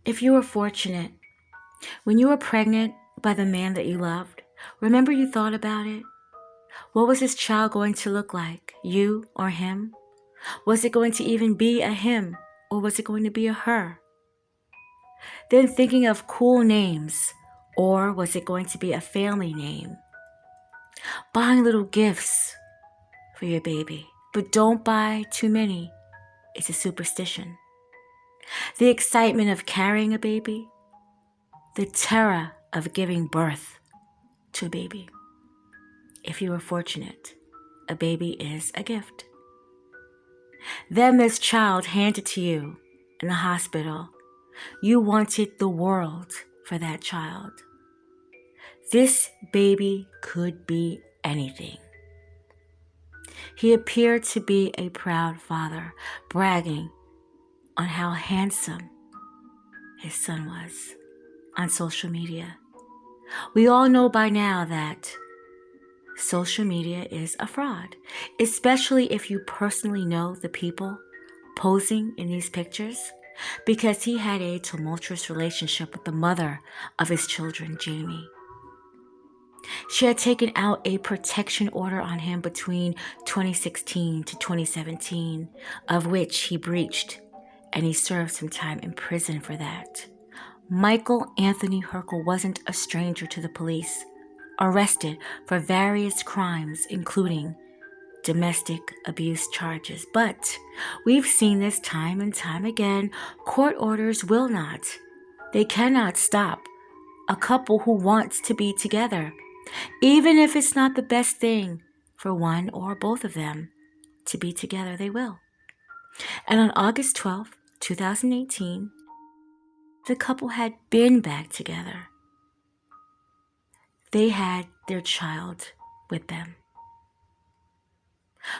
If you were fortunate, when you were pregnant by the man that you loved, remember you thought about it? What was this child going to look like, you or him? Was it going to even be a him, or was it going to be a her? Then thinking of cool names, or was it going to be a family name? Buying little gifts for your baby, but don't buy too many. It's a superstition. The excitement of carrying a baby, the terror of giving birth to a baby. If you were fortunate, a baby is a gift. Then this child handed to you in the hospital. You wanted the world for that child. This baby could be anything. He appeared to be a proud father, bragging on how handsome his son was on social media. We all know by now that social media is a fraud, especially if you personally know the people posing in these pictures, because he had a tumultuous relationship with the mother of his children, Jamie. She had taken out a protection order on him between 2016 to 2017, of which he breached, and he served some time in prison for that. Michael Anthony Herkal wasn't a stranger to the police, arrested for various crimes, including domestic abuse charges. But we've seen this time and time again. Court orders will not. They cannot stop a couple who wants to be together, even if it's not the best thing for one or both of them to be together, they will. And on August 12th, 2018, the couple had been back together. They had their child with them.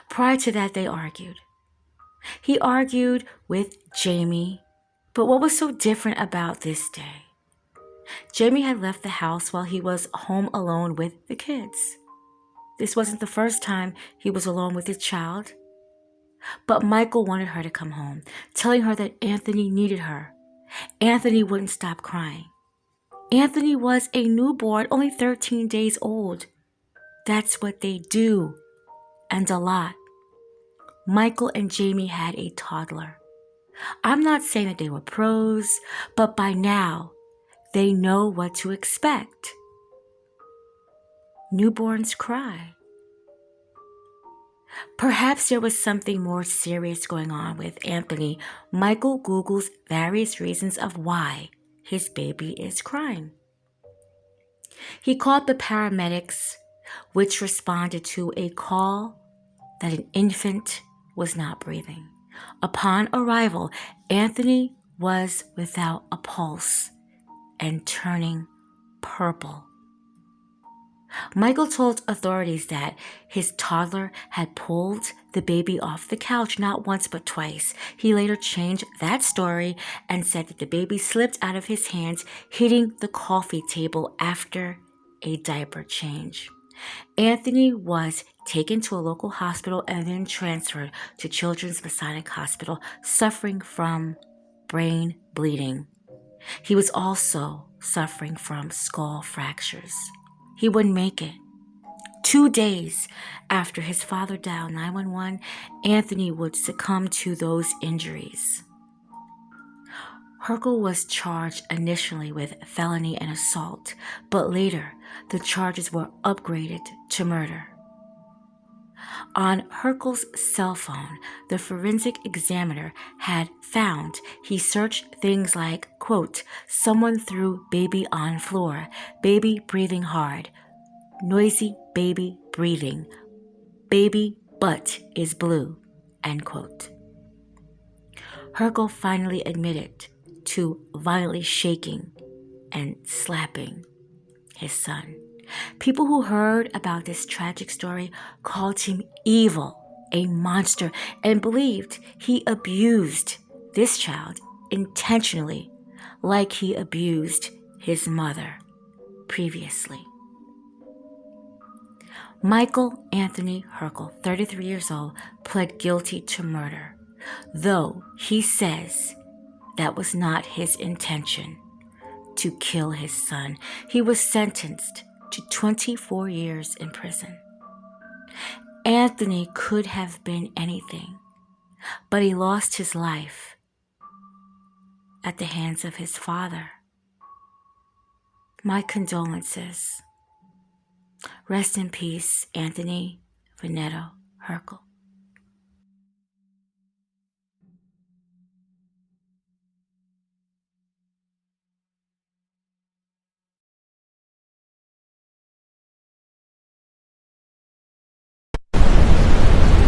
Prior to that, they argued. He argued with Jamie, but what was so different about this day? Jamie had left the house while he was home alone with the kids. This wasn't the first time he was alone with his child, but Michael wanted her to come home, telling her that Anthony needed her. Anthony wouldn't stop crying. Anthony was a newborn, only 13 days old. That's what they do, and a lot. Michael and Jamie had a toddler. I'm not saying that they were pros, but by now, they know what to expect. Newborns cry. Perhaps there was something more serious going on with Anthony. Michael Googles various reasons of why his baby is crying. He called the paramedics, which responded to a call that an infant was not breathing. Upon arrival, Anthony was without a pulse and turning purple. Michael told authorities that his toddler had pulled the baby off the couch not once but twice. He later changed that story and said that the baby slipped out of his hands, hitting the coffee table after a diaper change. Anthony was taken to a local hospital and then transferred to Children's Masonic Hospital, suffering from brain bleeding. He was also suffering from skull fractures. He wouldn't make it. 2 days after his father dialed 911, Anthony would succumb to those injuries. Herkal was charged initially with felony and assault, but later the charges were upgraded to murder. On Herkal's cell phone, the forensic examiner had found he searched things like, quote, someone threw baby on floor, baby breathing hard, noisy baby breathing, baby butt is blue, end quote. Herkal finally admitted to violently shaking and slapping his son. People who heard about this tragic story called him evil, a monster, and believed he abused this child intentionally, like he abused his mother previously. Michael Anthony Herkal, 33 years old, pled guilty to murder, though he says That was not his intention, to kill his son. He was sentenced to 24 years in prison. Anthony could have been anything, but he lost his life at the hands of his father. My condolences. Rest in peace, Anthony Herkal.